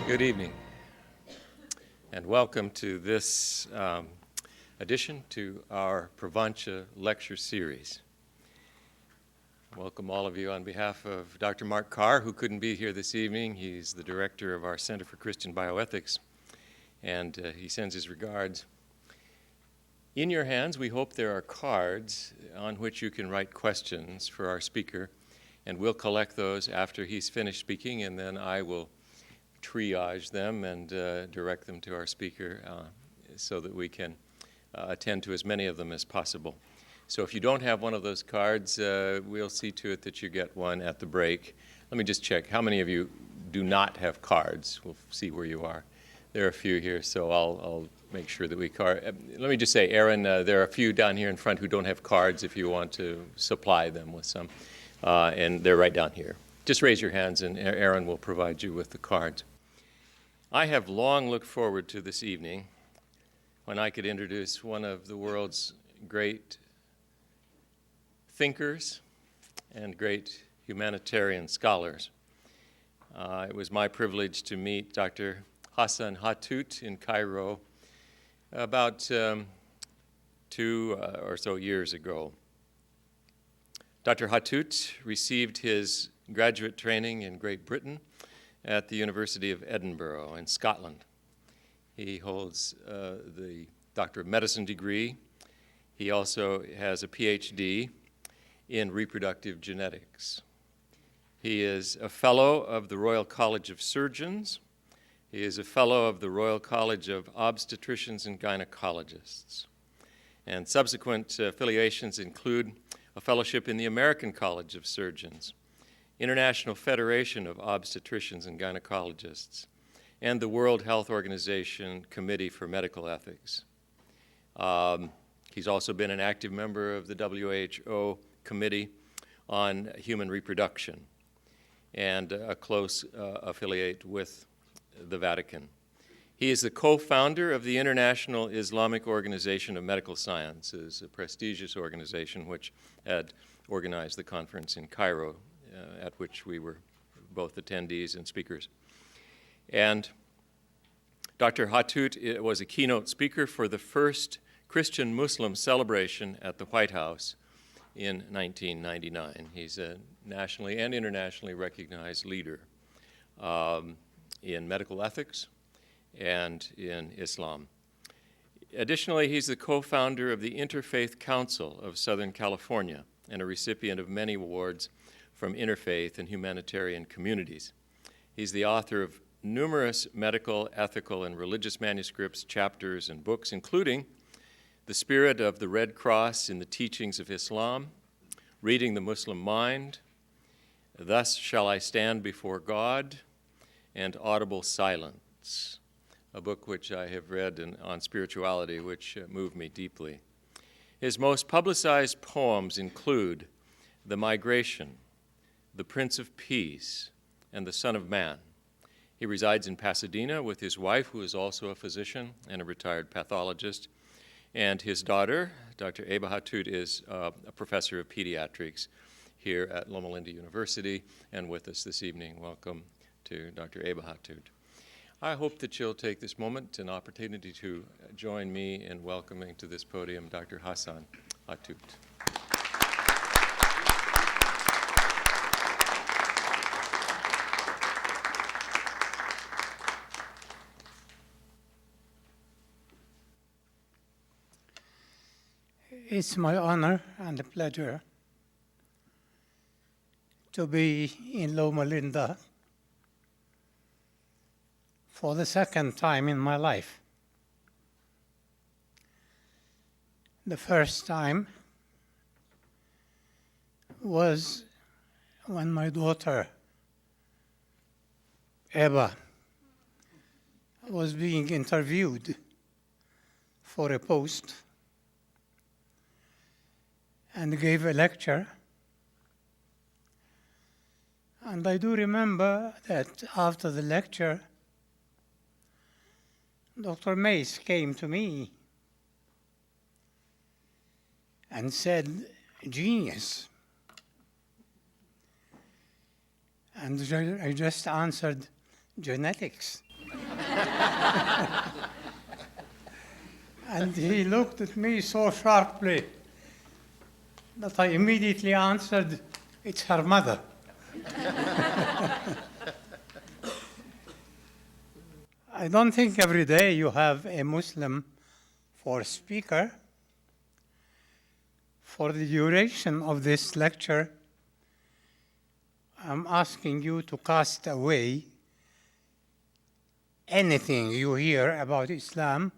Good evening, and welcome to this addition to our Pravancha lecture series. Welcome all of you on behalf of Dr. Mark Carr, who couldn't be here this evening. He's the director of our Center for Christian Bioethics, and he sends his regards. In your hands, we hope there are cards on which you can write questions for our speaker, and we'll collect those after he's finished speaking, and then I will triage them and direct them to our speaker so that we can attend to as many of them as possible. So if you don't have one of those cards, we'll see to it that you get one at the break. Let me just check. How many of you do not have cards? We'll see where you are. There are a few here, so I'll make sure that we card. Let me just say, Aaron, there are a few down here in front who don't have cards if you want to supply them with some. And they're right down here. Just raise your hands and Aaron will provide you with the cards. I have long looked forward to this evening when I could introduce one of the world's great thinkers and great humanitarian scholars. It was my privilege to meet Dr. Hassan Hathout in Cairo about 2 or so years ago. Dr. Hathout received his graduate training in Great Britain at the University of Edinburgh in Scotland. He holds the Doctor of Medicine degree. He also has a PhD in reproductive genetics. He is a fellow of the Royal College of Surgeons. He is a fellow of the Royal College of Obstetricians and Gynecologists. And subsequent affiliations include a fellowship in the American College of Surgeons, International Federation of Obstetricians and Gynecologists, and the World Health Organization Committee for Medical Ethics. He's also been an active member of the WHO Committee on Human Reproduction and a close affiliate with the Vatican. He is the co-founder of the International Islamic Organization of Medical Sciences, a prestigious organization which had organized the conference in Cairo, at which we were both attendees and speakers. And Dr. Hathout was a keynote speaker for the first Christian-Muslim celebration at the White House in 1999. He's a nationally and internationally recognized leader in medical ethics and in Islam. Additionally, he's the co-founder of the Interfaith Council of Southern California and a recipient of many awards from interfaith and humanitarian communities. He's the author of numerous medical, ethical, and religious manuscripts, chapters, and books, including The Spirit of the Red Cross in the Teachings of Islam, Reading the Muslim Mind, Thus Shall I Stand Before God, and Audible Silence, a book which I have read on spirituality, which moved me deeply. His most publicized poems include The Migration, The Prince of Peace, and The Son of Man. He resides in Pasadena with his wife, who is also a physician and a retired pathologist, and his daughter, Dr. Eba Hathout, is a professor of pediatrics here at Loma Linda University, and with us this evening. Welcome to Dr. Eba Hathout. I hope that you'll take this moment, an opportunity to join me in welcoming to this podium Dr. Hassan Hathout. It's my honor and a pleasure to be in Loma Linda for the second time in my life. The first time was when my daughter, Eba, was being interviewed for a post and gave a lecture. And I do remember that after the lecture, Dr. Mace came to me and said, "Genius." And I just answered, "Genetics." And he looked at me so sharply that I immediately answered, "It's her mother." I don't think every day you have a Muslim for speaker. For the duration of this lecture, I'm asking you to cast away anything you hear about Islam,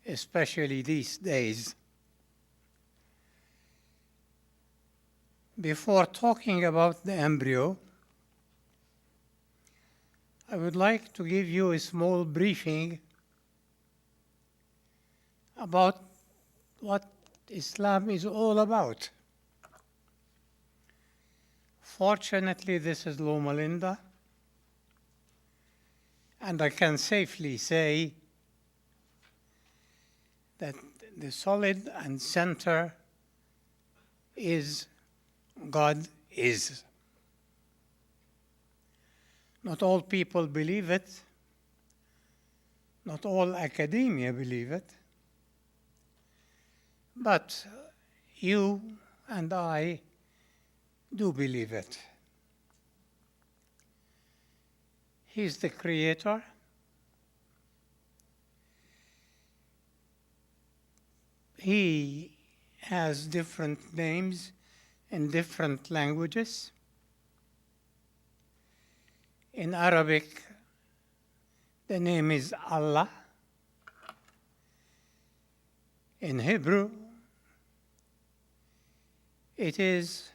especially these days. Before talking about the embryo, I would like to give you a small briefing about what Islam is all about. Fortunately, this is Loma Linda, and I can safely say that the solid and center is God is. Not all people believe it. Not all academia believe it. But you and I do believe it. He's the creator. He has different names in different languages. In Arabic, the name is Allah. In Hebrew, it is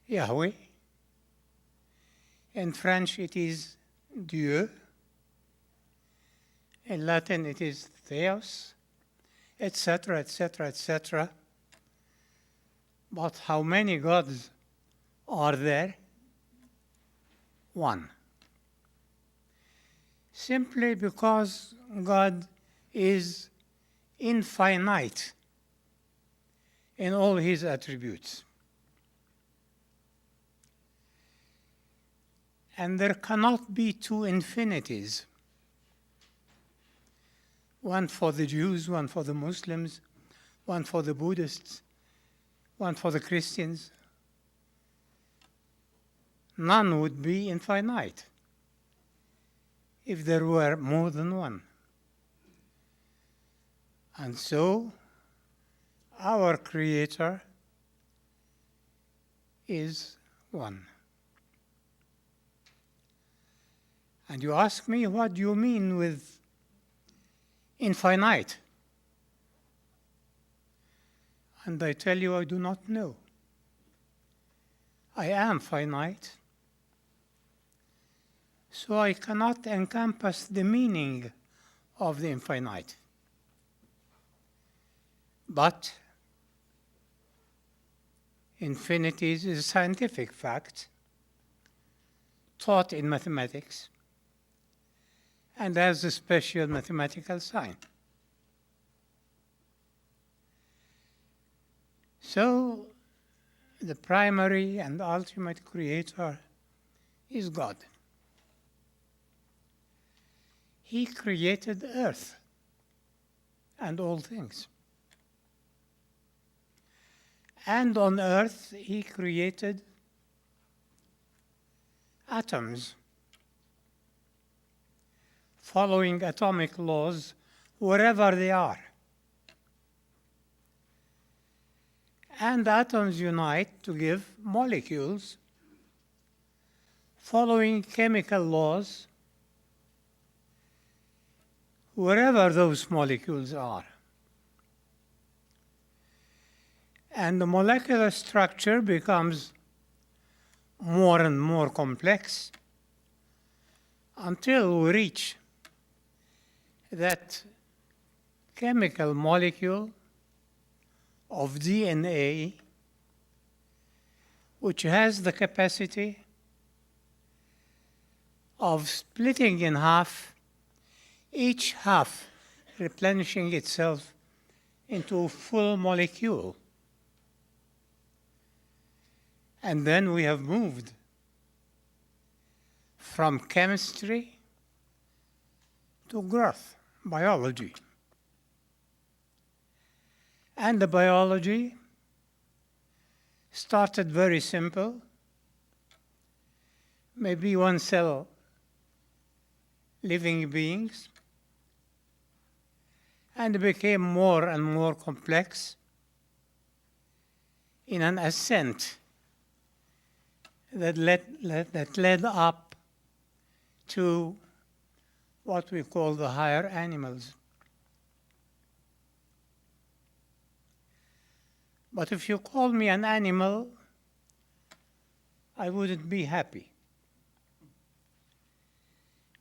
Yahweh. In French, it is Dieu. In Latin, it is Theos, etc., etc., etc. But how many gods are there? One. Simply because God is infinite in all his attributes. And there cannot be two infinities. One for the Jews, one for the Muslims, one for the Buddhists, one for the Christians. None would be infinite if there were more than one. And so, our Creator is one. And you ask me, what do you mean with infinite? And I tell you, I do not know. I am finite, so I cannot encompass the meaning of the infinite. But infinity is a scientific fact taught in mathematics and has a special mathematical sign. So, the primary and ultimate creator is God. He created earth and all things. And on earth, he created atoms, following atomic laws wherever they are. And atoms unite to give molecules following chemical laws wherever those molecules are. And the molecular structure becomes more and more complex until we reach that chemical molecule of DNA, which has the capacity of splitting in half, each half replenishing itself into a full molecule. And then we have moved from chemistry to growth, biology. And the biology started very simple, maybe one cell living beings, and became more and more complex in an ascent that led up to what we call the higher animals. But if you call me an animal, I wouldn't be happy,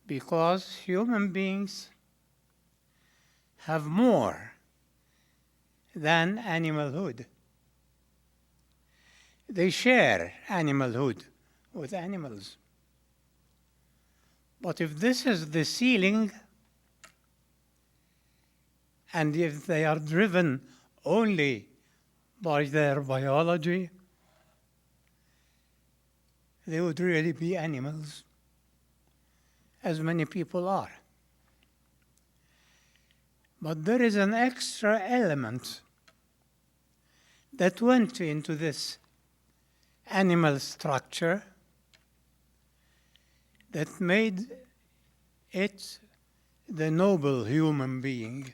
because human beings have more than animalhood. They share animalhood with animals. But if this is the ceiling, and if they are driven only by their biology, they would really be animals, as many people are. But there is an extra element that went into this animal structure that made it the noble human being.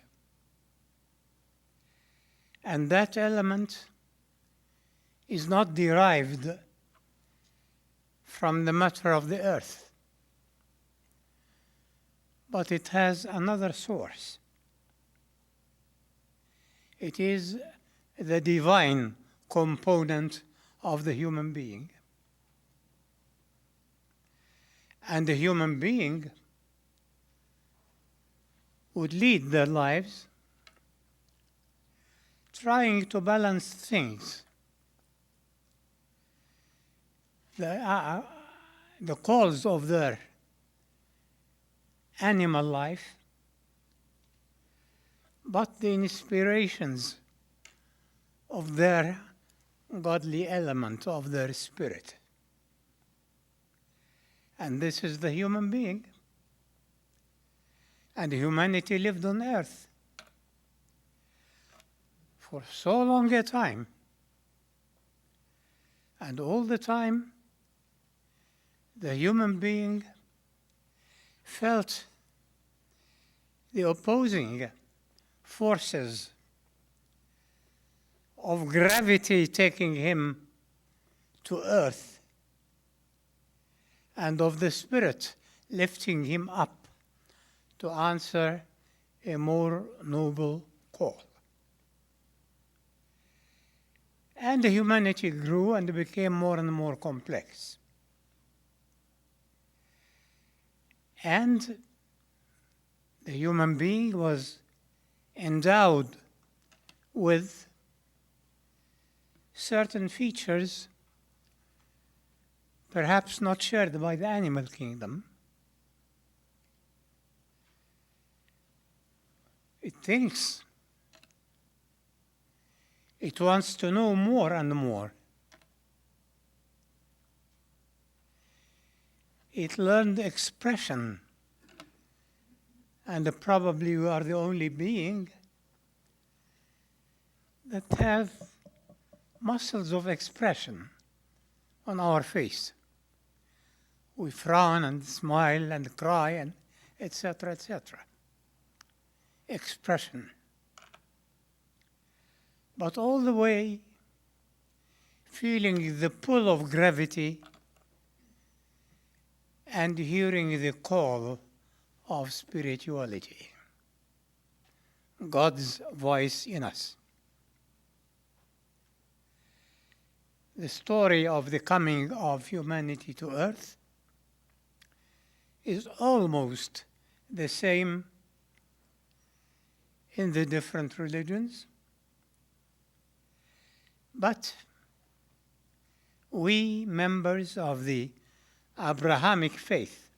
And that element is not derived from the matter of the earth, but it has another source. It is the divine component of the human being. And the human being would lead their lives trying to balance things. The cause of their animal life, but the inspirations of their godly element of their spirit. And this is the human being. And humanity lived on earth for so long a time. And all the time, the human being felt the opposing forces of gravity taking him to earth, and of the spirit lifting him up to answer a more noble call. And the humanity grew and became more and more complex. And the human being was endowed with certain features perhaps not shared by the animal kingdom. It thinks. It wants to know more and more. It learned expression, and probably we are the only being that have muscles of expression on our face. We frown and smile and cry and etc., etc. Expression. But all the way feeling the pull of gravity and hearing the call of spirituality, God's voice in us. The story of the coming of humanity to earth is almost the same in the different religions, but we members of the Abrahamic faith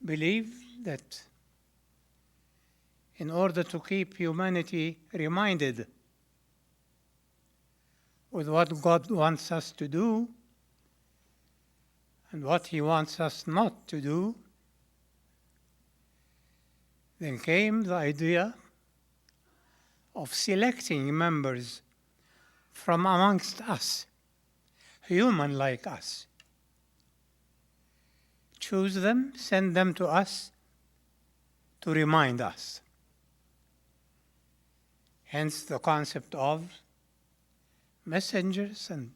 believe that in order to keep humanity reminded with what God wants us to do and what He wants us not to do, Then came the idea of selecting members from amongst us, human like us. Choose them, send them to us to remind us. Hence the concept of messengers and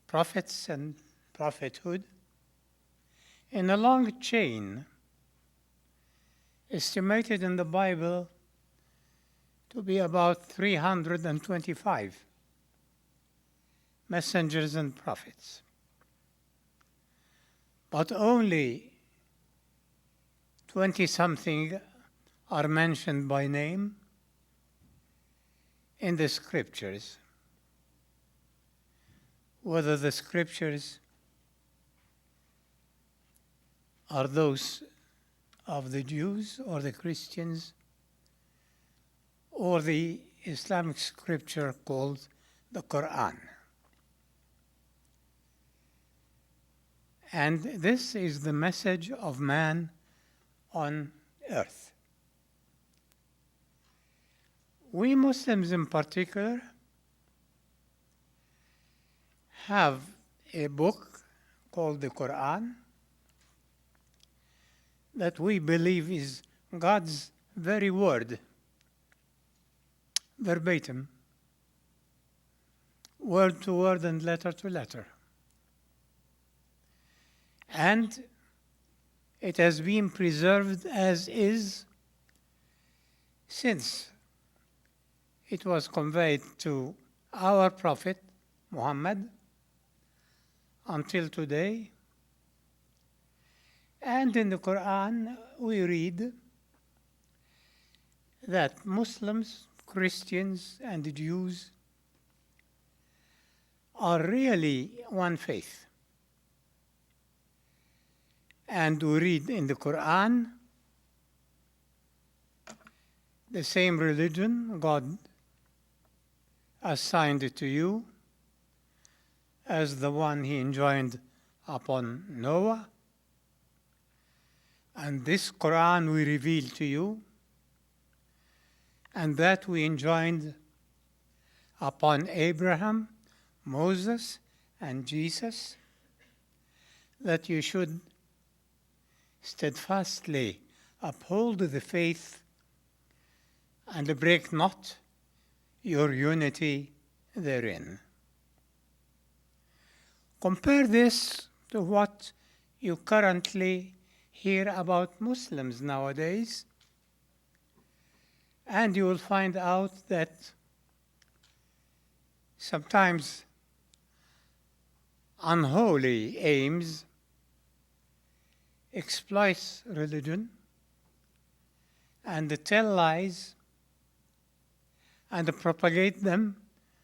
prophets and prophethood in a long chain estimated in the Bible to be about 325 messengers and prophets. But only 20-something are mentioned by name in the scriptures. Whether the scriptures are those of the Jews or the Christians or the Islamic scripture called the Quran. And this is the message of man on earth. We Muslims in particular have a book called the Quran that we believe is God's very word, verbatim, word to word and letter to letter. And it has been preserved as is since it was conveyed to our Prophet Muhammad until today. And in the Quran we read that Muslims, Christians, and Jews are really one faith. And we read in the Quran, the same religion God assigned to you as the one he enjoined upon Noah. And this Quran we reveal to you, and that we enjoined upon Abraham, Moses, and Jesus, that you should steadfastly uphold the faith and break not your unity therein. Compare this to what you currently hear about Muslims nowadays, and you will find out that sometimes unholy aims exploit religion and tell lies and propagate them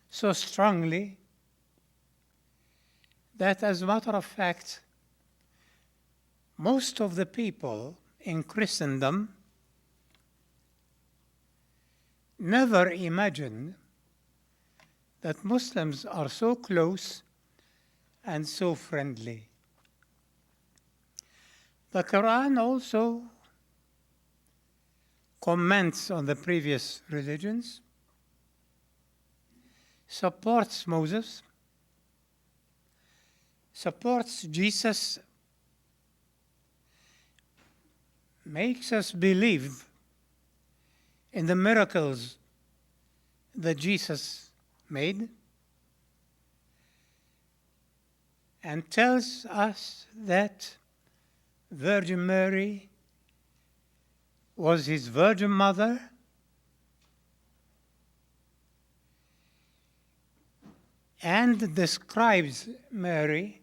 so strongly that, as a matter of fact, most of the people in Christendom never imagined that Muslims are so close and so friendly. The Quran also comments on the previous religions, supports Moses, supports Jesus, makes us believe in the miracles that Jesus made, and tells us that Virgin Mary was his virgin mother, and describes Mary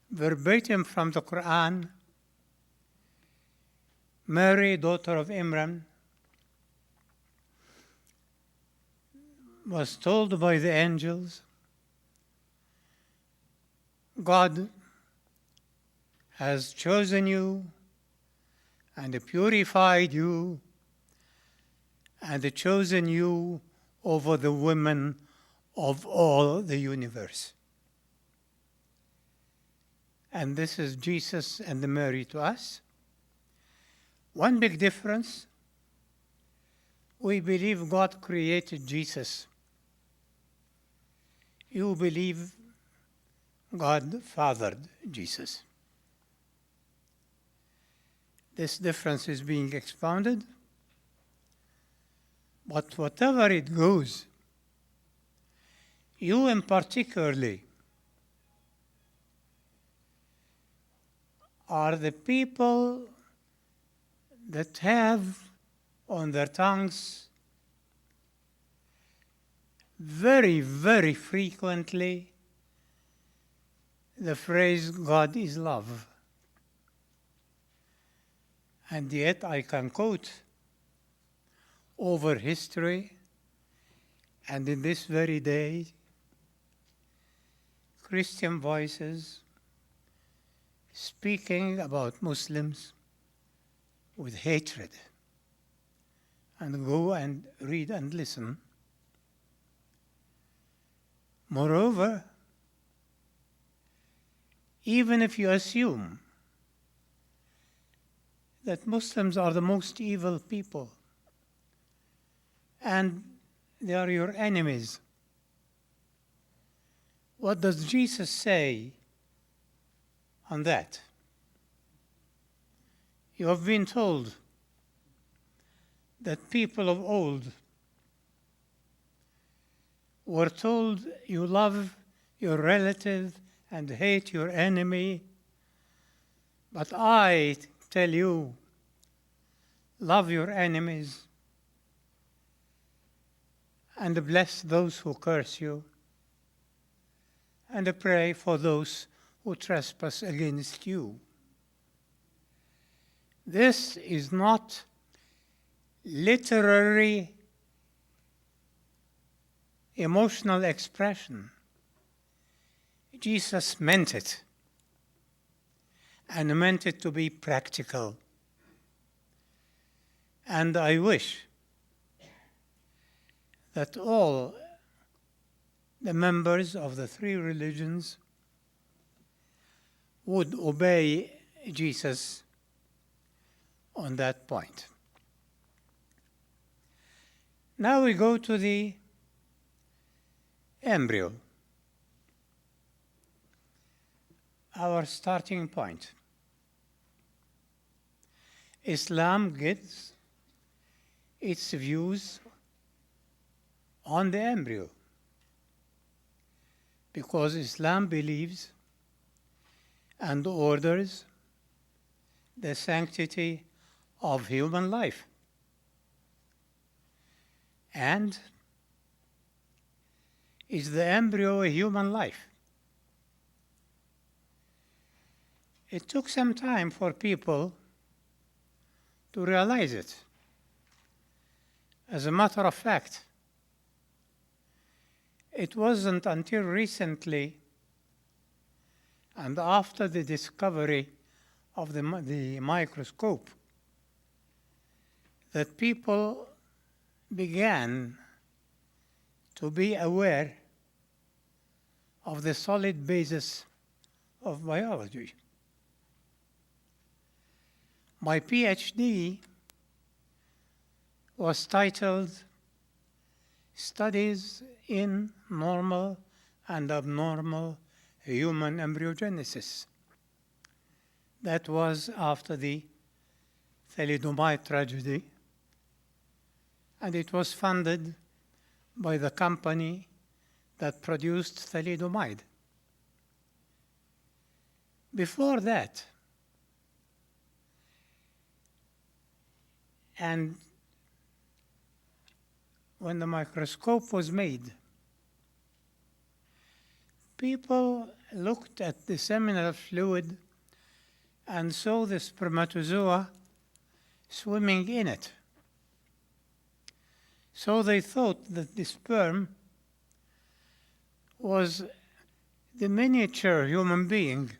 verbatim from the Quran. Mary, daughter of Imran, was told by the angels, God has chosen you and purified you and chosen you over the women of all the universe. And this is Jesus and Mary to us. One big difference, we believe God created Jesus. You believe God fathered Jesus. This difference is being expounded, but whatever it goes, you in particularly are the people that have on their tongues very, very frequently the phrase, God is love. And yet I can quote over history and in this very day, Christian voices speaking about Muslims with hatred. And go and read and listen. Moreover, even if you assume that Muslims are the most evil people and they are your enemies, what does Jesus say on that? You have been told that people of old were told you love your relative and hate your enemy, but I tell you, love your enemies and bless those who curse you and pray for those who trespass against you. This is not literary emotional expression. Jesus meant it, and meant it to be practical. And I wish that all the members of the three religions would obey Jesus on that point. Now we go to the embryo, our starting point. Islam gives its views on the embryo because Islam believes and orders the sanctity of human life. And is the embryo a human life? It took some time for people to realize it. As a matter of fact, it wasn't until recently and after the discovery of the microscope that people began to be aware of the solid basis of biology. My PhD was titled Studies in Normal and Abnormal Human Embryogenesis. That was after the thalidomide tragedy, and it was funded by the company that produced thalidomide. Before that, and when the microscope was made, people looked at the seminal fluid and saw the spermatozoa swimming in it. So they thought that the sperm was the miniature human being.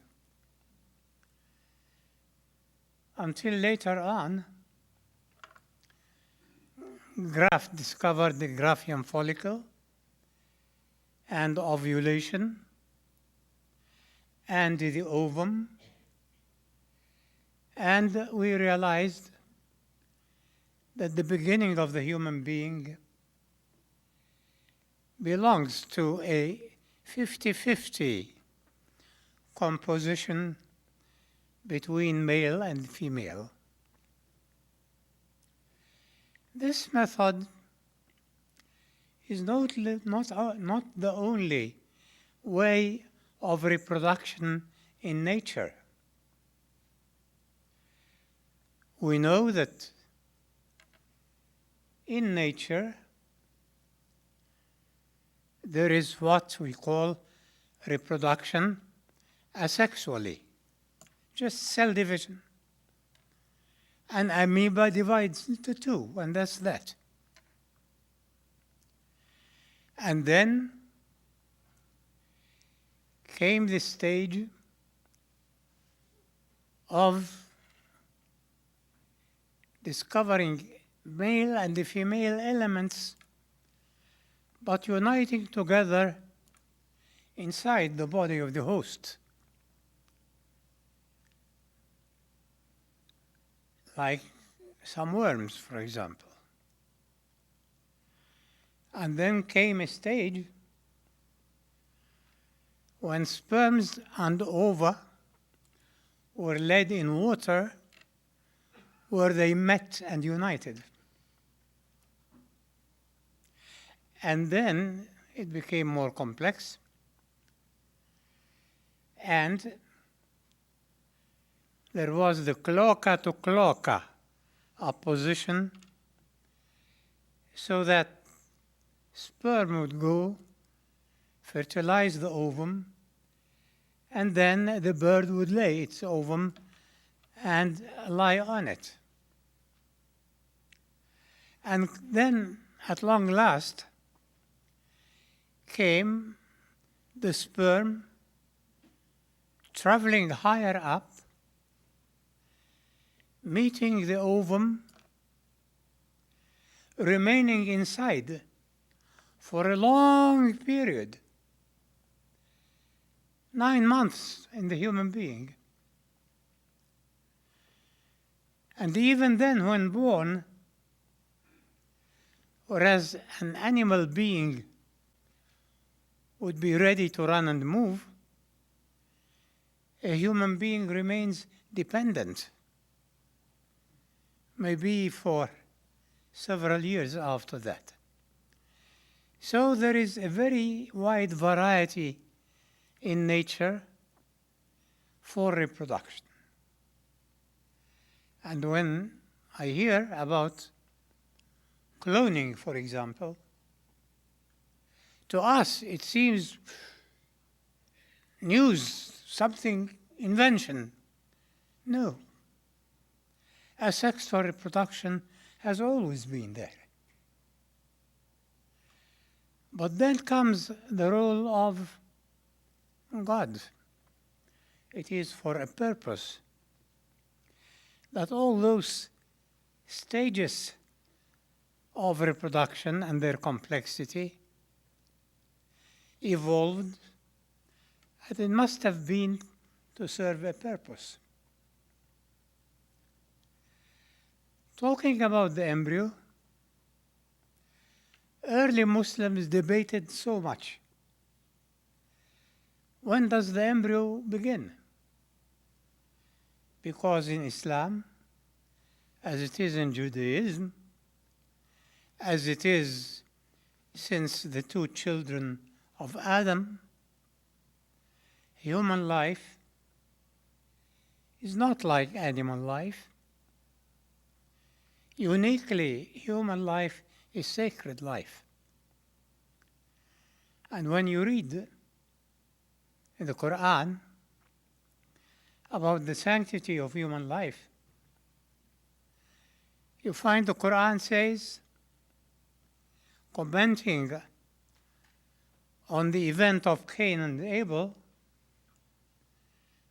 Until later on, Graft discovered the Graafian follicle and ovulation and the ovum, and we realized that the beginning of the human being belongs to a 50-50 composition between male and female. This method is not the only way of reproduction in nature. We know that in nature there is what we call reproduction asexually, just cell division. An amoeba divides into two, and that's that. And then came the stage of discovering male and the female elements, but uniting together inside the body of the host. Like some worms, for example. And then came a stage when sperms and ova were laid in water where they met and united. And then it became more complex, and there was the cloaca to cloaca opposition, so that sperm would go, fertilize the ovum, and then the bird would lay its ovum and lie on it. And then, at long last, came the sperm traveling higher up, meeting the ovum, remaining inside for a long period, 9 months in the human being. And even then, when born, whereas an animal being would be ready to run and move, a human being remains dependent, maybe for several years after that. So there is a very wide variety in nature for reproduction. And when I hear about cloning, for example, to us it seems news, something, invention. No. Asexual reproduction has always been there. But then comes the role of God. It is for a purpose that all those stages of reproduction and their complexity evolved, and it must have been to serve a purpose. Talking about the embryo, early Muslims debated so much. When does the embryo begin? Because in Islam, as it is in Judaism, as it is since the two children of Adam, human life is not like animal life. Uniquely, human life is sacred life. And when you read in the Quran about the sanctity of human life, you find the Quran says, commenting on the event of Cain and Abel,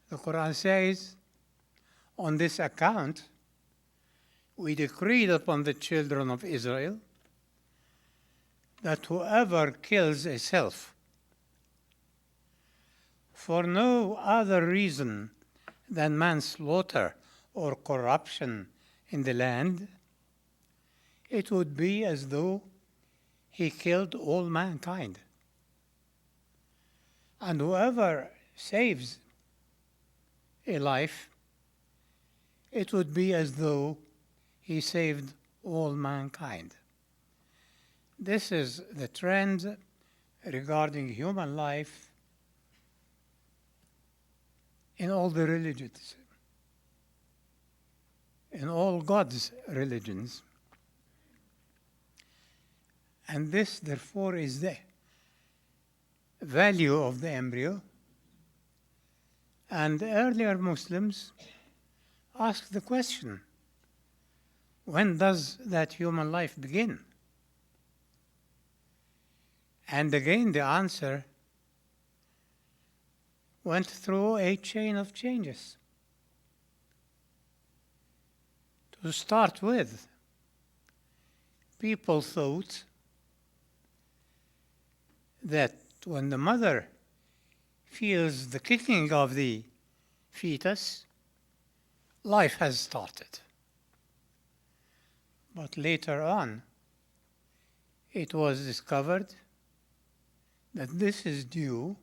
the Quran says, on this account, we decreed upon the children of Israel that whoever kills a self for no other reason than manslaughter or corruption in the land it would be as though he killed all mankind. And whoever saves a life, it would be as though he saved all mankind. This is the trend regarding human life in all the religions, in all God's religions. And this, therefore, is the value of the embryo. And earlier Muslims asked the question, when does that human life begin? And again the answer went through a chain of changes. To start with, people thought that when the mother feels the kicking of the fetus, life has started. But later on, it was discovered that this is due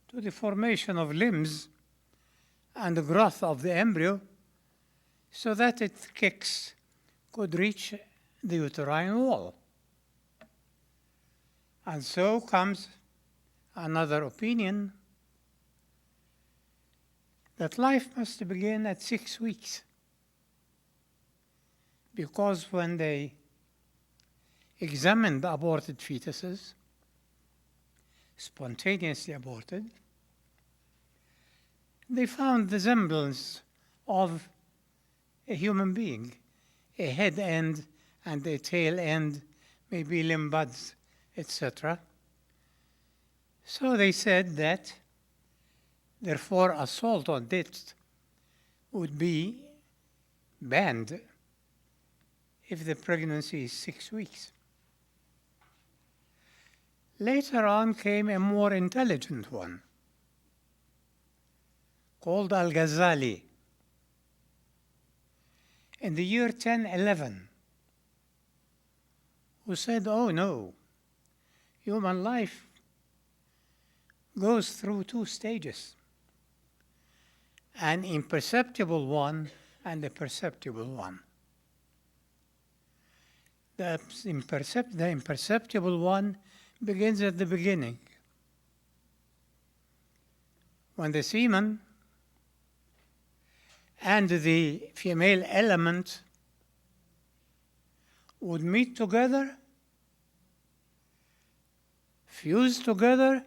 to the formation of limbs and the growth of the embryo so that its kicks could reach the uterine wall. And so comes another opinion that life must begin at 6 weeks, because when they examined aborted fetuses, spontaneously aborted, they found the semblance of a human being, a head end and a tail end, maybe limb buds, etc. So they said that, therefore, assault on it would be banned if the pregnancy is 6 weeks. Later on came a more intelligent one, called Al-Ghazali, in the year 1011, who said, oh no, human life goes through 2 stages, an imperceptible one and a perceptible one. The imperceptible one begins at the beginning, when the semen and the female element would meet together, fuse together,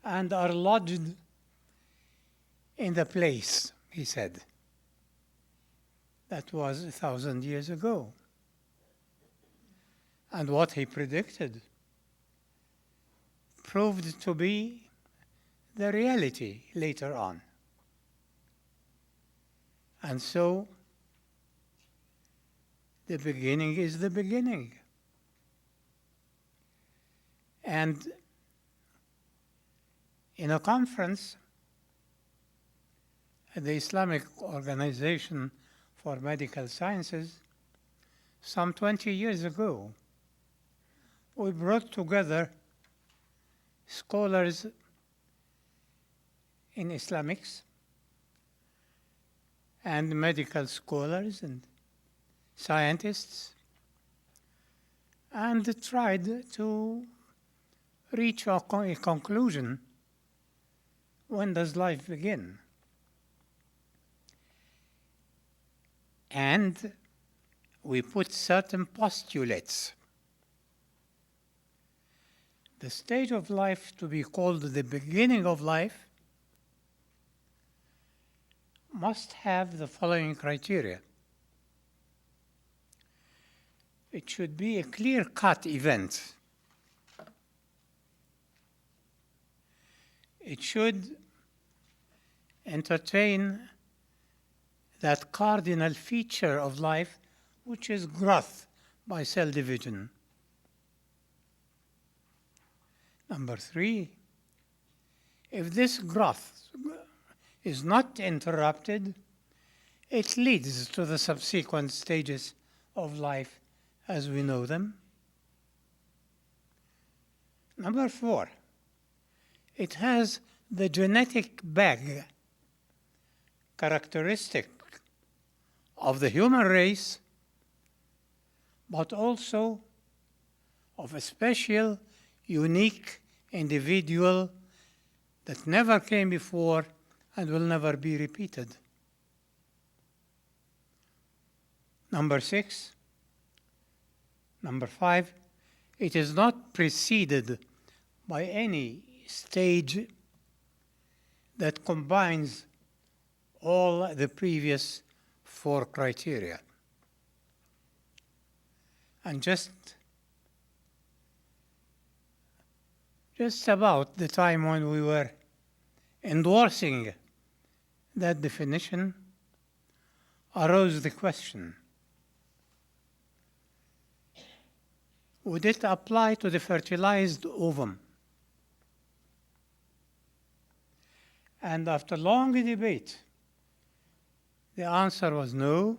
and are lodged in the place, he said. That was 1,000 years ago. And what he predicted proved to be the reality later on. And so, the beginning is the beginning. And in a conference at the Islamic Organization for Medical Sciences, some 20 years ago, we brought together scholars in Islamics and medical scholars and scientists, and tried to reach a conclusion. When does life begin? And we put certain postulates. The stage of life to be called the beginning of life must have the following criteria. It should be a clear-cut event. It should entertain that cardinal feature of life, which is growth by cell division. Number 3, if this growth is not interrupted, it leads to the subsequent stages of life as we know them. Number 4, it has the genetic bag characteristic of the human race, but also of a special, unique individual that never came before and will never be repeated. Number 5, it is not preceded by any stage that combines all the previous 4 criteria. And just about the time when we were endorsing that definition, arose the question, would it apply to the fertilized ovum? And after long debate, the answer was no,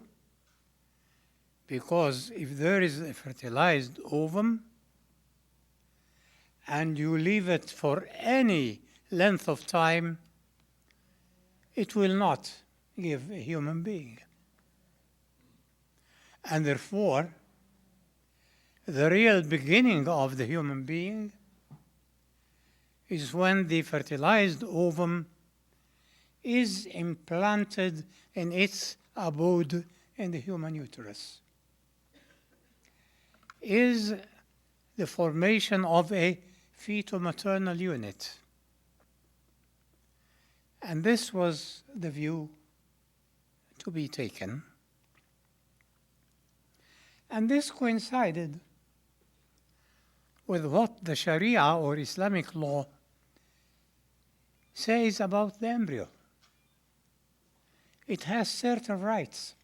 because if there is a fertilized ovum and you leave it for any length of time, it will not give a human being. And therefore, the real beginning of the human being is when the fertilized ovum is implanted in its abode in the human uterus, is the formation of a fetal-maternal unit. And this was the view to be taken. And this coincided with what the Sharia or Islamic law says about the embryo. It has certain rights.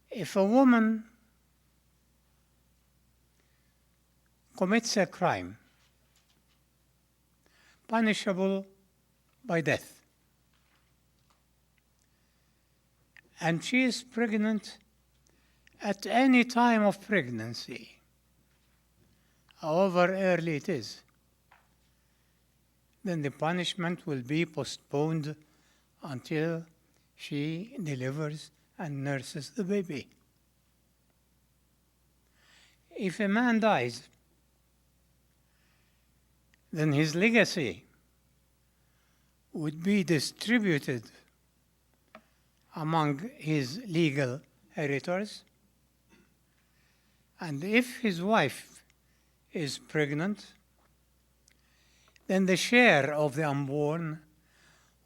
If a woman commits a crime punishable by death, and she is pregnant at any time of pregnancy, however early it is, then the punishment will be postponed until she delivers and nurses the baby. If a man dies, then his legacy would be distributed among his legal heritors. And if his wife is pregnant, then the share of the unborn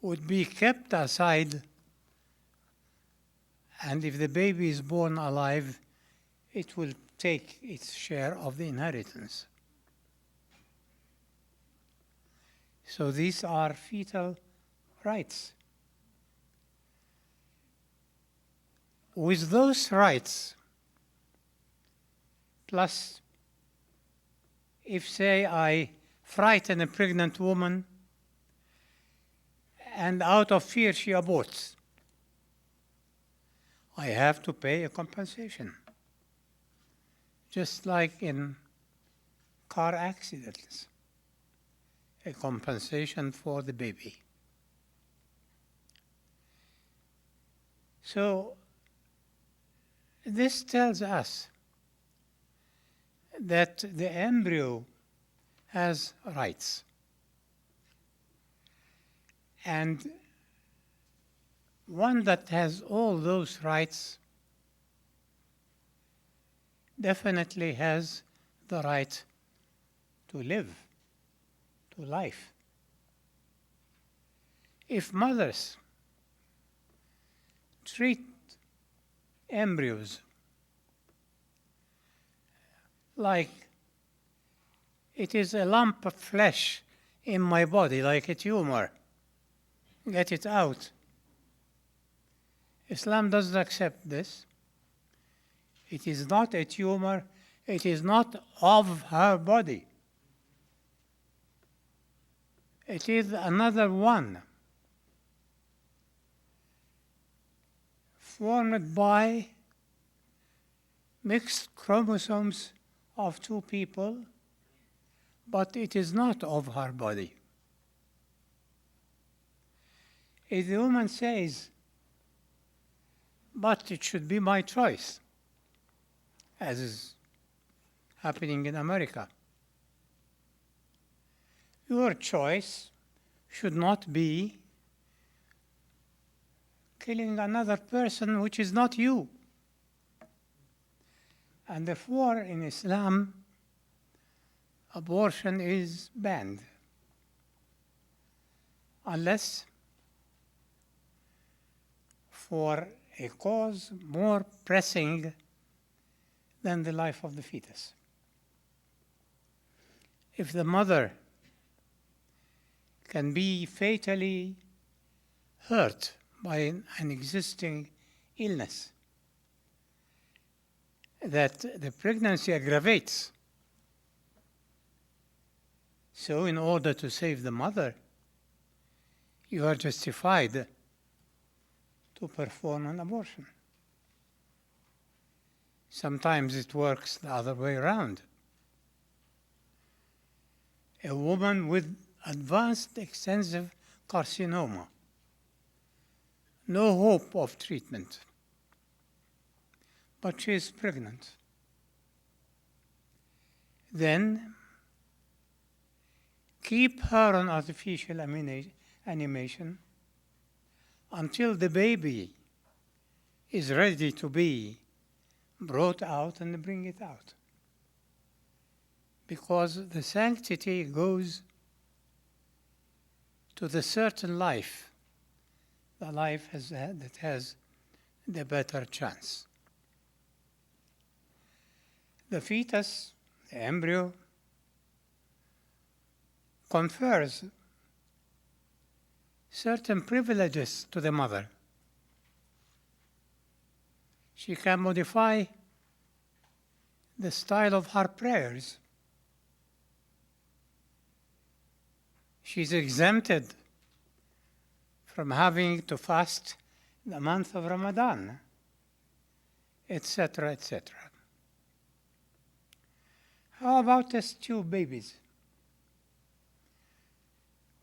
would be kept aside, and if the baby is born alive, it will take its share of the inheritance. So these are fetal rights. With those rights, plus, if, say, I frighten a pregnant woman and out of fear she aborts, I have to pay a compensation, just like in car accidents, a compensation for the baby. So this tells us that the embryo has rights. And one that has all those rights definitely has the right to live, to life. If mothers treat embryos like it is a lump of flesh in my body, like a tumor, get it out. Islam doesn't accept this. It is not a tumor. It is not of her body. It is another one. formed by mixed chromosomes of two people, but it is not of her body. If the woman says, but it should be my choice, as is happening in America, your choice should not be killing another person which is not you. And therefore, in Islam, abortion is banned unless for a cause more pressing than the life of the fetus. If the mother can be fatally hurt by an existing illness that the pregnancy aggravates, so in order to save the mother, you are justified to perform an abortion. Sometimes it works the other way around. A woman with advanced extensive carcinoma, no hope of treatment, but she is pregnant. Then keep her on artificial animation until the baby is ready to be brought out and bring it out. Because the sanctity goes to the certain life, the life that has the better chance. The fetus, the embryo, confers certain privileges to the mother. She can modify the style of her prayers. She's exempted from having to fast the month of Ramadan, etc., etc. How about test tube babies?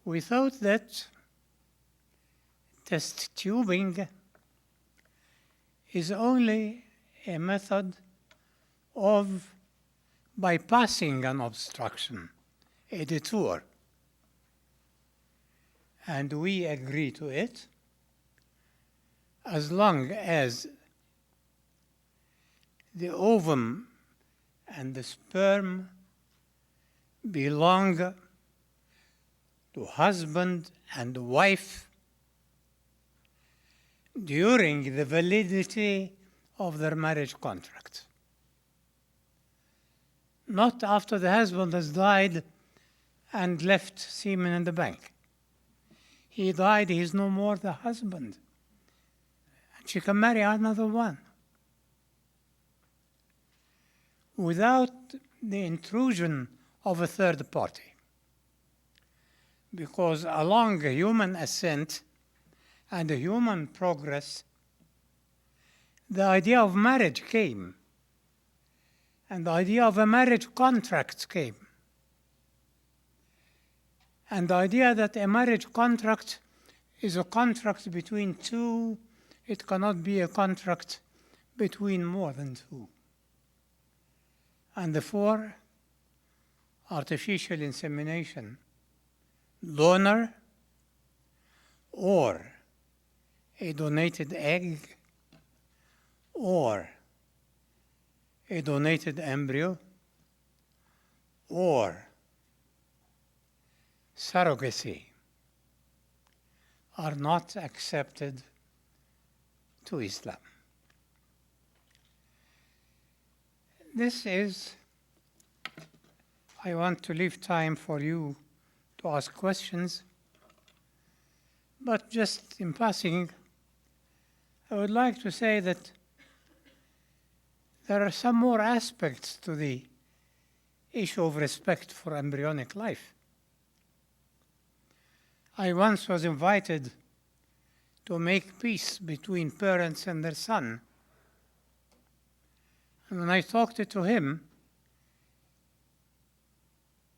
We thought that test tubing is only a method of bypassing an obstruction, a detour. And we agree to it as long as the ovum and the sperm belong to husband and wife during the validity of their marriage contract. Not after the husband has died and left semen in the bank. He died, he is no more the husband. And she can marry another one without the intrusion of a third party. Because along human ascent and human progress, the idea of marriage came, and the idea of a marriage contract came. And the idea that a marriage contract is a contract between two, it cannot be a contract between more than two. And therefore, artificial insemination, donor or a donated egg or a donated embryo or surrogacy are not accepted to Islam. This is, I want to leave time for you to ask questions, but just in passing, I would like to say that there are some more aspects to the issue of respect for embryonic life. I once was invited to make peace between parents and their son. And when I talked to him,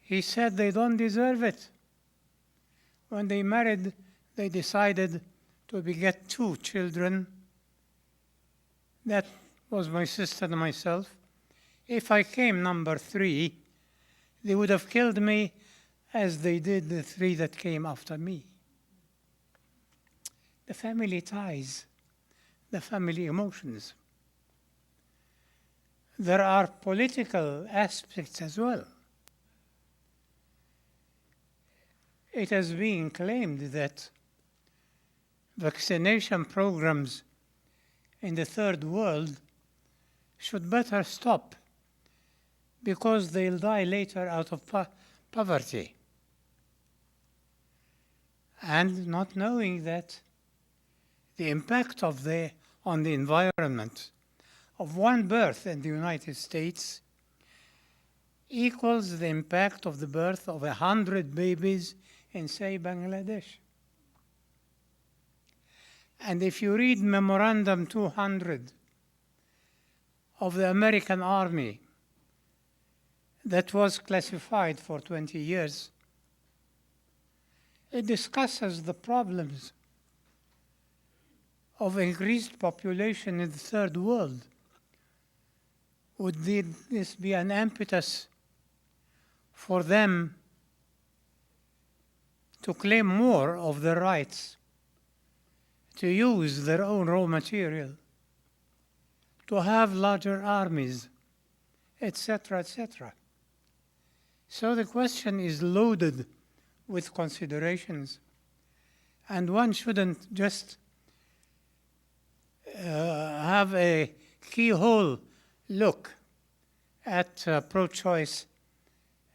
he said they don't deserve it. When they married, they decided to beget 2 children. That was my sister and myself. If I came number 3, they would have killed me as they did the 3 that came after me. The family ties, the family emotions. There are political aspects as well. It has been claimed that vaccination programs in the third world should better stop because they'll die later out of poverty. And not knowing that the impact on the environment of one birth in the United States equals the impact of the birth of 100 babies in, say, Bangladesh. And if you read Memorandum 200 of the American Army that was classified for 20 years, it discusses the problems of increased population in the third world. Would this be an impetus for them to claim more of their rights, to use their own raw material, to have larger armies, etc., etc.? So the question is loaded with considerations, and one shouldn't just have a keyhole look at pro-choice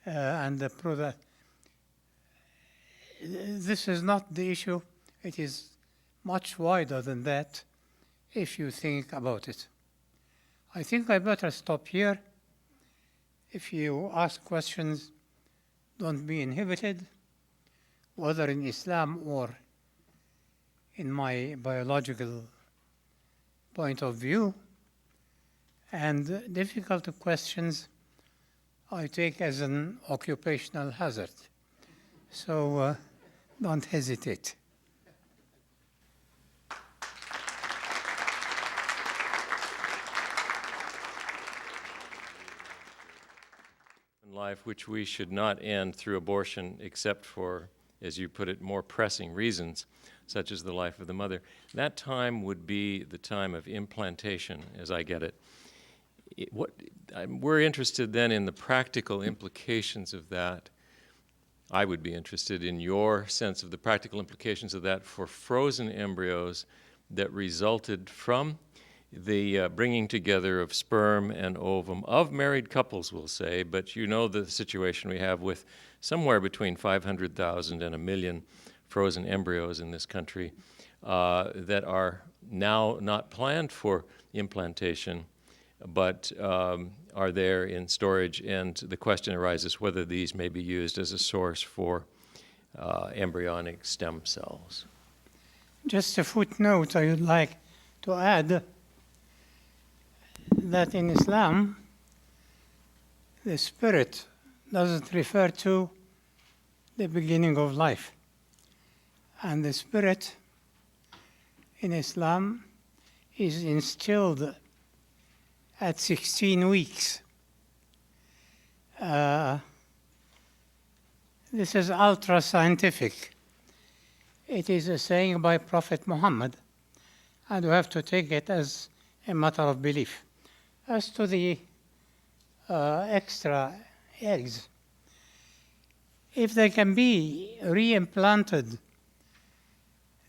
and the product. This is not the issue. It is much wider than that if you think about it. I think I better stop here. If you ask questions, don't be inhibited, whether in Islam or in my biological point of view. And difficult questions I take as an occupational hazard. So don't hesitate. Life which we should not end through abortion except for, as you put it, more pressing reasons, such as the life of the mother. That time would be the time of implantation, as I get it. We're interested then in the practical implications of that. I would be interested in your sense of the practical implications of that for frozen embryos that resulted from the bringing together of sperm and ovum of married couples, we'll say, but you know the situation we have with somewhere between 500,000 and 1 million frozen embryos in this country that are now not planned for implantation, but are there in storage, and the question arises whether these may be used as a source for embryonic stem cells. Just a footnote I would like to add that in Islam, the spirit doesn't refer to the beginning of life. And the spirit in Islam is instilled at 16 weeks. This is ultra-scientific. It is a saying by Prophet Muhammad, and we have to take it as a matter of belief. As to the extra eggs, if they can be re-implanted,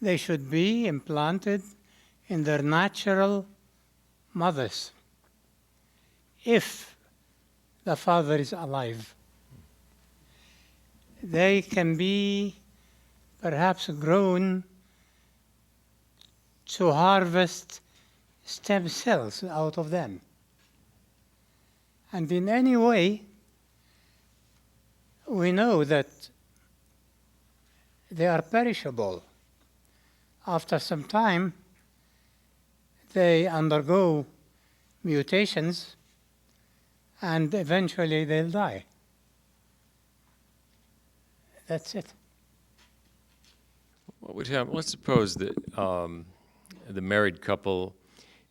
they should be implanted in their natural mothers, if the father is alive. They can be perhaps grown to harvest stem cells out of them. And in any way, we know that they are perishable after some time, they undergo mutations and eventually they'll die. That's it. What would happen? Let's suppose that the married couple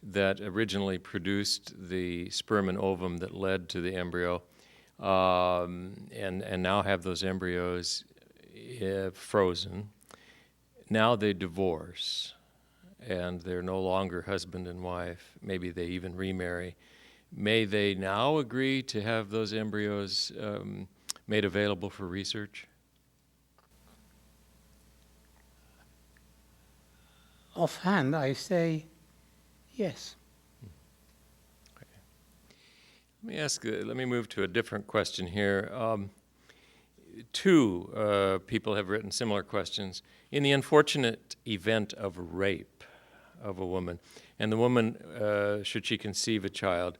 that originally produced the sperm and ovum that led to the embryo, and now have those embryos frozen. Now they divorce, and they're no longer husband and wife. Maybe they even remarry. May they now agree to have those embryos made available for research? Offhand, I say yes. Okay. Let me move to a different question here. Two people have written similar questions. In the unfortunate event of rape of a woman, and the woman, should she conceive a child,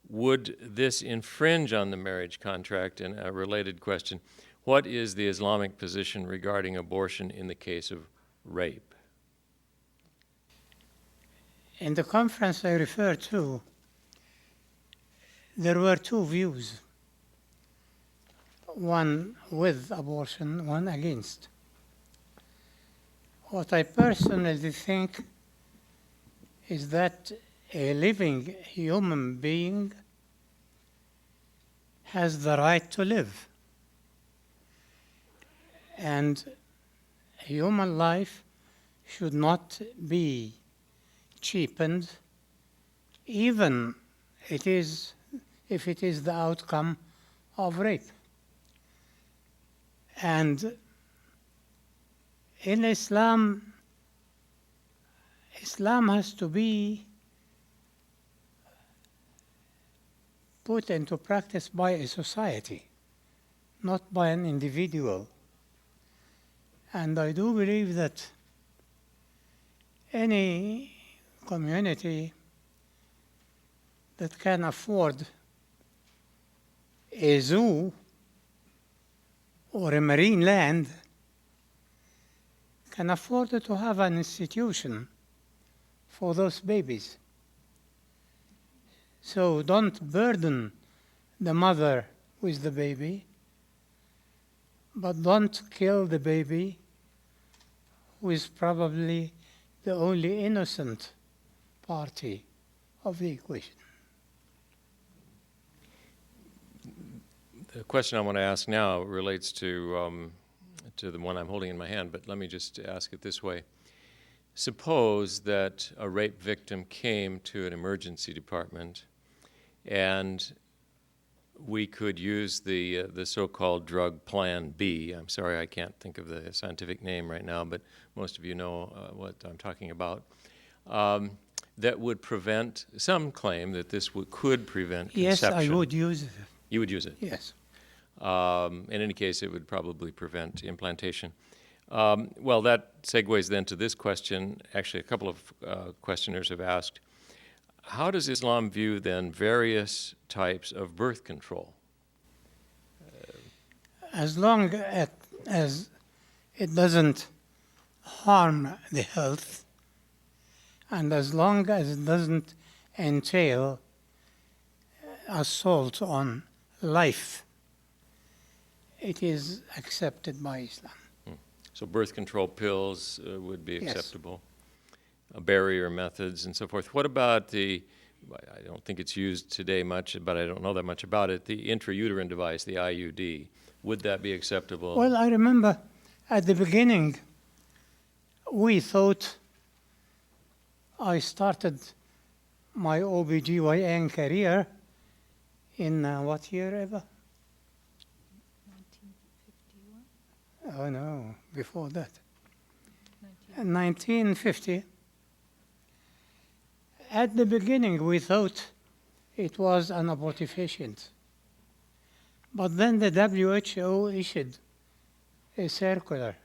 would this infringe on the marriage contract? And a related question, what is the Islamic position regarding abortion in the case of rape? In the conference I referred to, there were two views, one with abortion, one against. What I personally think is that a living human being has the right to live. And human life should not be cheapened, even if it is the outcome of rape. And in Islam has to be put into practice by a society, not by an individual. And I do believe that any community that can afford a zoo or a marine land can afford to have an institution for those babies. So don't burden the mother with the baby, but don't kill the baby, who is probably the only innocent party of the equation. The question I want to ask now relates to the one I'm holding in my hand, but let me just ask it this way. Suppose that a rape victim came to an emergency department and we could use the so-called drug Plan B. I'm sorry, I can't think of the scientific name right now, but most of you know what I'm talking about. That would prevent, some claim that this could prevent conception. Yes, I would use it. You would use it? Yes. In any case, it would probably prevent implantation. Well, that segues then to this question. Actually, a couple of questioners have asked, how does Islam view then various types of birth control? As long as it doesn't harm the health, and as long as it doesn't entail assault on life, it is accepted by Islam. So birth control pills would be Yes. acceptable, barrier methods and so forth. What about I don't think it's used today much, but I don't know that much about it, the intrauterine device, the IUD. Would that be acceptable? Well, I remember at the beginning, we thought I started my OBGYN career in what year ever? 1951? Oh no, before that. 1950. At the beginning, we thought it was an abortifacient. But then the WHO issued a circular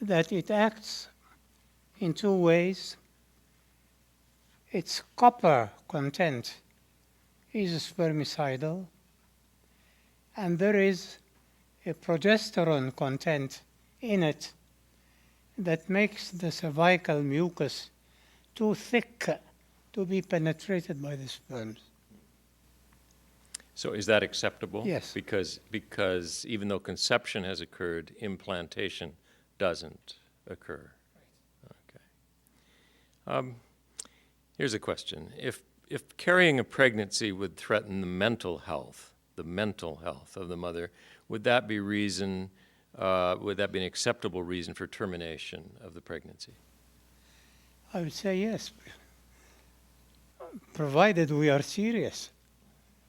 that it acts in two ways. Its copper content is spermicidal, and there is a progesterone content in it that makes the cervical mucus too thick to be penetrated by the sperms. So is that acceptable? Yes. Because even though conception has occurred, implantation doesn't occur. Okay. Here's a question. If carrying a pregnancy would threaten the mental health of the mother, would that be an acceptable reason for termination of the pregnancy? I would say yes, provided we are serious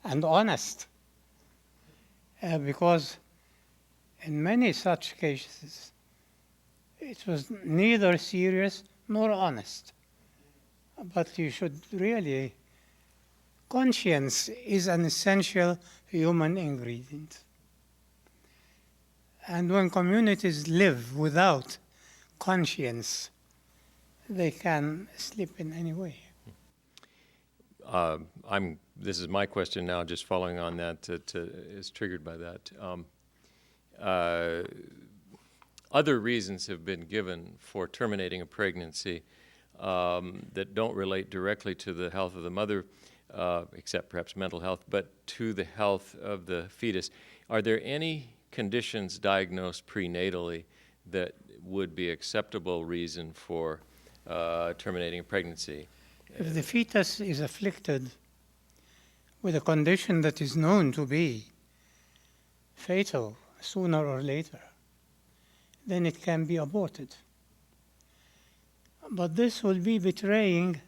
and honest. Because in many such cases, it was neither serious nor honest. But you should really, conscience is an essential human ingredient. And when communities live without conscience, they can slip in any way. This is my question now, just following on that, is triggered by that. Other reasons have been given for terminating a pregnancy that don't relate directly to the health of the mother, except perhaps mental health, but to the health of the fetus. Are there any conditions diagnosed prenatally that would be acceptable reason for terminating a pregnancy? If the fetus is afflicted with a condition that is known to be fatal sooner or later, then it can be aborted. But this will be betraying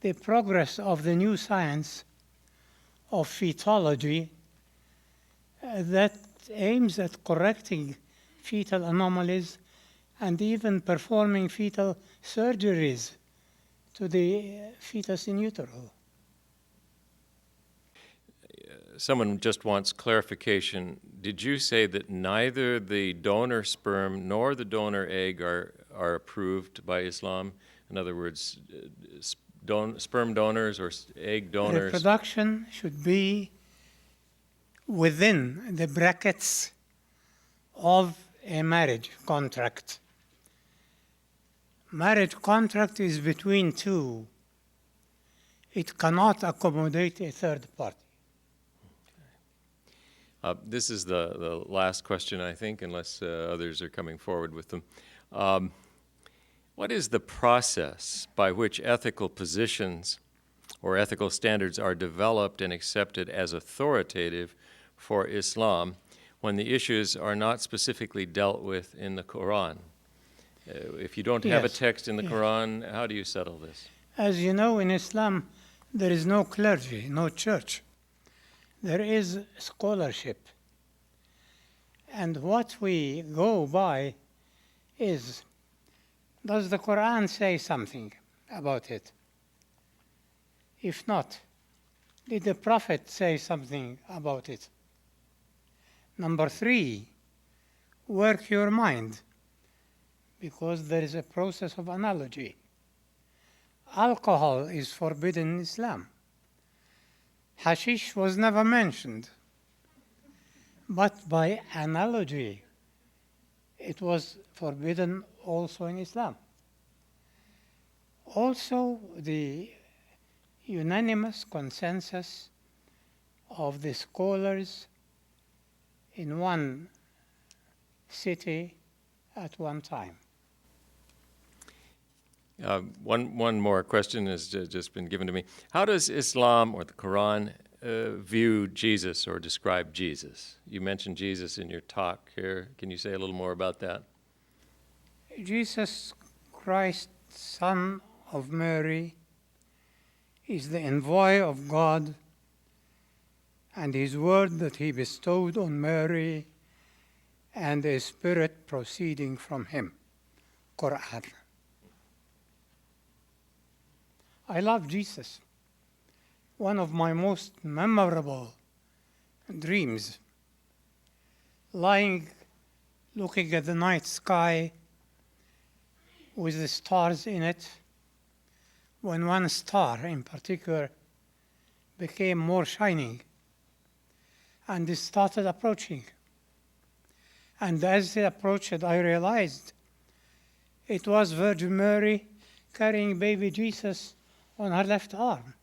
the progress of the new science of fetology that aims at correcting fetal anomalies and even performing fetal surgeries to the fetus in utero. Someone just wants clarification. Did you say that neither the donor sperm nor the donor egg are approved by Islam? In other words, sperm donors or egg donors? Reproduction should be within the brackets of a marriage contract. Marriage contract is between two. It cannot accommodate a third party. This is the last question, I think, unless others are coming forward with them. What is the process by which ethical positions or ethical standards are developed and accepted as authoritative for Islam when the issues are not specifically dealt with in the Quran? If you don't have a text in the Quran, how do you settle this? As you know, in Islam, there is no clergy, no church. There is scholarship. And what we go by is, does the Quran say something about it? If not, did the Prophet say something about it? Number 3, work your mind, because there is a process of analogy. Alcohol is forbidden in Islam. Hashish was never mentioned. But by analogy, it was forbidden also in Islam. Also, the unanimous consensus of the scholars in one city at one time. One more question has just been given to me. How does Islam or the Quran view Jesus or describe Jesus? You mentioned Jesus in your talk here. Can you say a little more about that? Jesus Christ, Son of Mary, is the envoy of God, and his word that he bestowed on Mary and a spirit proceeding from him. Quran. I love Jesus. One of my most memorable dreams, lying, looking at the night sky with the stars in it, when one star in particular became more shining and it started approaching. And as it approached, I realized it was Virgin Mary carrying baby Jesus on her left arm.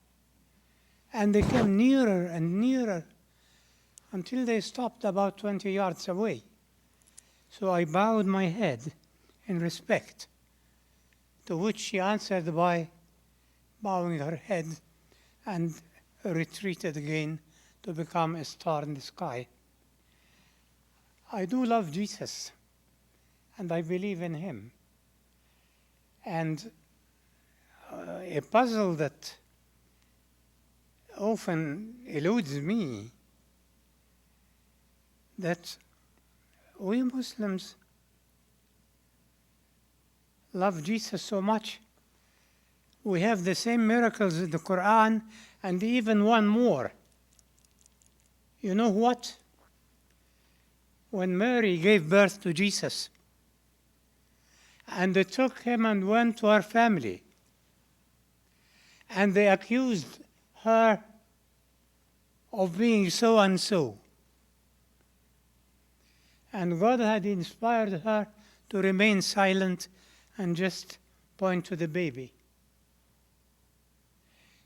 And they came nearer and nearer until they stopped about 20 yards away. So I bowed my head in respect, to which she answered by bowing her head and retreated again to become a star in the sky. I do love Jesus, and I believe in him. And a puzzle that often eludes me, that we Muslims love Jesus so much. We have the same miracles in the Quran and even one more. You know what? When Mary gave birth to Jesus, and they took him and went to her family, and they accused her of being so and so. And God had inspired her to remain silent and just point to the baby.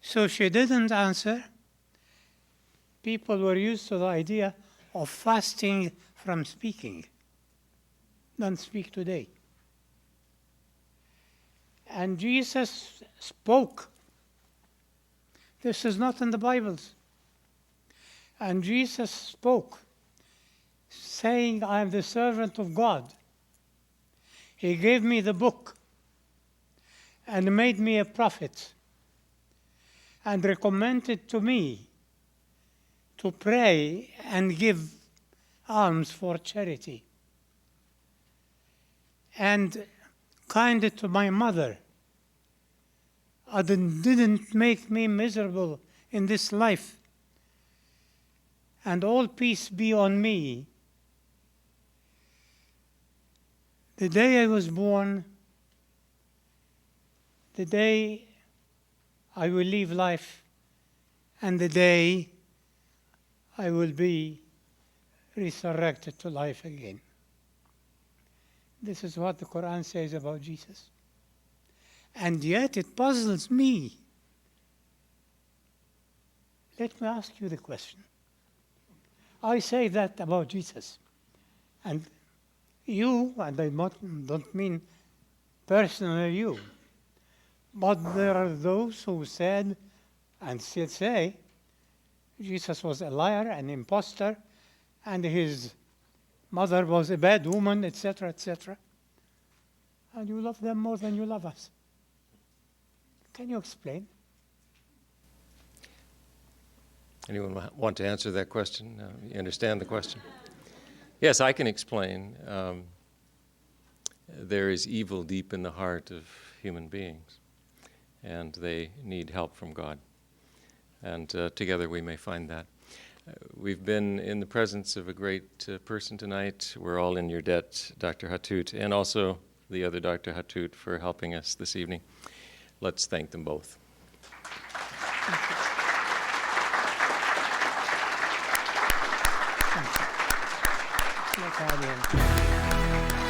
So she didn't answer. People were used to the idea of fasting from speaking. Don't speak today. And Jesus spoke. This is not in the Bibles. And Jesus spoke, saying, I am the servant of God. He gave me the book and made me a prophet and recommended to me to pray and give alms for charity. And kind to my mother. Didn't make me miserable in this life. And all peace be on me. The day I was born, the day I will leave life, and the day I will be resurrected to life again. This is what the Quran says about Jesus. And yet it puzzles me. Let me ask you the question. I say that about Jesus. And you, and I don't mean personally you, but there are those who said, and still say, Jesus was a liar, an impostor, and his mother was a bad woman, etc., etc. And you love them more than you love us. Can you explain? Anyone want to answer that question? You understand the question? Yes, I can explain. There is evil deep in the heart of human beings, and they need help from God. And together we may find that. We've been in the presence of a great person tonight. We're all in your debt, Dr. Hathout, and also the other Dr. Hathout for helping us this evening. Let's thank them both. Thank you.